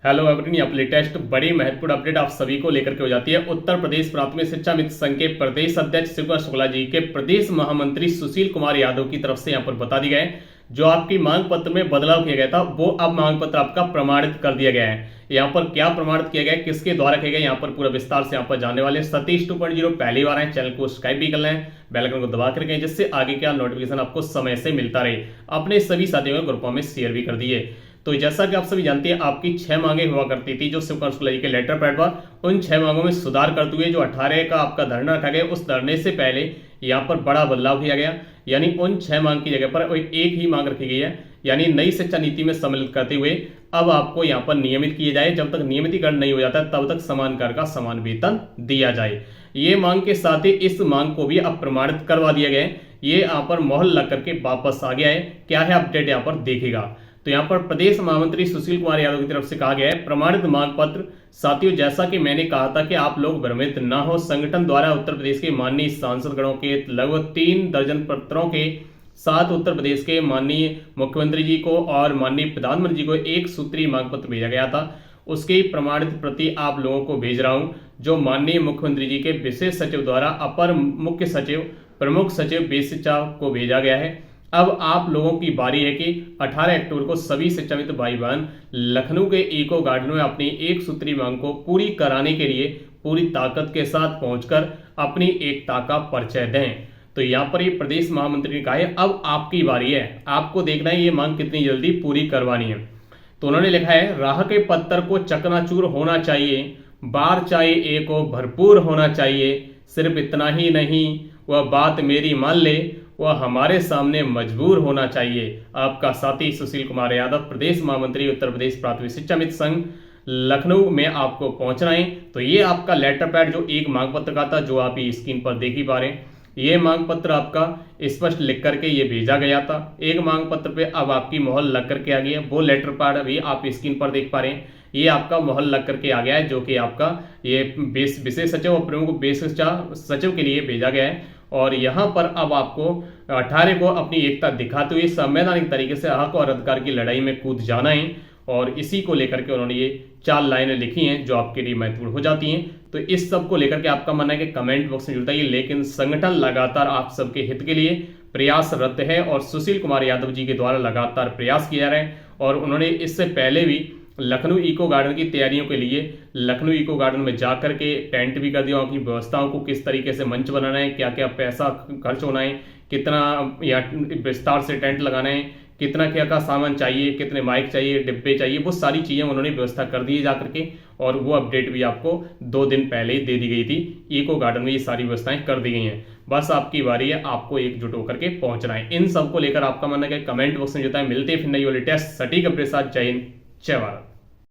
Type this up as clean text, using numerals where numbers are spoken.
Hello everyone, यहाँ latest बड़ी महत्वपूर्ण अपडेट आप सभी को लेकर के हो जाती है। उत्तर प्रदेश प्राथमिक शिक्षा मित्र संघ के प्रदेश अध्यक्ष शिवकुमार शुक्ला जी के प्रदेश महामंत्री सुशील कुमार यादव की तरफ से यहाँ पर बता दी गया है, जो आपकी मांग पत्र में बदलाव किया गया था वो अब मांग पत्र आपका प्रमाणित कर दिया गया है। यहाँ पर क्या प्रमाणित किया गया है, किसके द्वारा किया गया, यहाँ पर पूरा विस्तार से यहाँ पर जानने वाले। सतीश 2.0 पहली बार है, चैनल को सब्सक्राइब भी कर लें, बेल आइकन को दबा कर रखें, जिससे आगे का नोटिफिकेशन आपको समय से मिलता रहे। अपने सभी साथियों को ग्रुपों में शेयर भी कर दिए। तो जैसा कि आप सभी जानते हैं, आपकी 6 मांगे हुआ करती थी जो शिवकुमार शुक्ला जी के लेटर पैड पर। उन 6 मांगों में सुधार करते हुए जो 18 का आपका धरना रखा गया, उस धरने से पहले यहाँ पर बड़ा बदलाव किया गया। यानी उन 6 मांग की जगह पर एक ही मांग रखी गई है, यानी नई शिक्षा नीति में सम्मिलित करते हुए अब आपको यहाँ पर नियमित किए जाए। जब तक नियमितीकरण नहीं हो जाता तब तक समान कार्य का समान वेतन दिया जाए। ये मांग के साथ ही इस मांग को भी अब प्रमाणित करवा दिया गया है। ये यहाँ पर मोहर लग करके वापस आ गया है। क्या है अपडेट यहाँ पर देखिएगा। तो यहाँ पर प्रदेश महामंत्री सुशील कुमार यादव की तरफ से कहा गया है, प्रमाणित मांग पत्र। साथियों, जैसा कि मैंने कहा था कि आप लोग भ्रमित न हो, संगठन द्वारा उत्तर प्रदेश के माननीय सांसदगणों के लगभग 3 दर्जन पत्रों के साथ उत्तर प्रदेश के माननीय मुख्यमंत्री जी को और माननीय प्रधानमंत्री जी को एक सूत्रीय मांग पत्र भेजा गया था। उसकी प्रमाणित प्रति आप लोगों को भेज रहा हूं, जो माननीय मुख्यमंत्री जी के विशेष सचिव द्वारा अपर मुख्य सचिव प्रमुख सचिव बेसिक शिक्षा को भेजा गया है। अब आप लोगों की बारी है कि 18 अक्टूबर को सभी शिक्षाविद भाई बहन लखनऊ के इको गार्डन में अपनी एक सूत्री मांग को पूरी कराने के लिए पूरी ताकत के साथ पहुंचकर अपनी एकता का परिचय दें। तो यहाँ पर ये प्रदेश महामंत्री ने कहा है, अब आपकी बारी है, आपको देखना है ये मांग कितनी जल्दी पूरी करवानी है। तो उन्होंने लिखा है, राह के पत्थर को चकनाचूर होना चाहिए, बार चाहे एक हो भरपूर होना चाहिए, सिर्फ इतना ही नहीं वह बात मेरी मान ले, वह हमारे सामने मजबूर होना चाहिए। आपका साथी सुशील कुमार यादव, प्रदेश महामंत्री, उत्तर प्रदेश प्राथमिक शिक्षा मित्र संघ, लखनऊ में आपको पहुंचना है। तो ये आपका लेटर पैड जो एक मांग पत्र का था, जो आप ये स्क्रीन पर देख ही पा रहे हैं, ये मांग पत्र आपका स्पष्ट लिख करके ये भेजा गया था। एक मांग पत्र पे अब आपकी मोहर लग करके आ गई है। वो लेटर पैड अभी आप स्क्रीन पर देख पा रहे हैं, ये आपका मोहर लग करके आ गया है, जो कि आपका ये विशेष सचिव और प्रमुख बेसिक शिक्षा सचिव के लिए भेजा गया है। और यहाँ पर अब आपको 18 को अपनी एकता दिखाते हुए संवैधानिक तरीके से हक और अधिकार की लड़ाई में कूद जाना है। और इसी को लेकर के उन्होंने ये 4 लाइनें लिखी हैं जो आपके लिए महत्वपूर्ण हो जाती हैं। तो इस सब को लेकर के आपका मानना है कि कमेंट बॉक्स में जुड़ता है, लेकिन संगठन लगातार आप सबके हित के लिए प्रयासरत है और सुशील कुमार यादव जी के द्वारा लगातार प्रयास किया जा रहा है। और उन्होंने इससे पहले भी लखनऊ इको गार्डन की तैयारियों के लिए लखनऊ इको गार्डन में जाकर के टेंट भी कर दिया, वहाँ की व्यवस्थाओं को किस तरीके से मंच बनाना है, क्या क्या पैसा खर्च होना है, कितना या विस्तार से टेंट लगाना है, कितना क्या का सामान चाहिए, कितने माइक चाहिए, डिब्बे चाहिए, वो सारी चीज़ें उन्होंने व्यवस्था कर दी है जा करके। और वो अपडेट भी आपको 2 दिन पहले ही दे दी गई थी। इको गार्डन में ये सारी व्यवस्थाएं कर दी गई हैं। बस आपकी बारी है, आपको एकजुट होकर के पहुंचना है। इन सब को लेकर आपका मानना है कि कमेंट बॉक्स में जो है मिलते हैं फिर नई वाली टेस्ट सटीक अपने साथ। जय हिंद, जय भारत।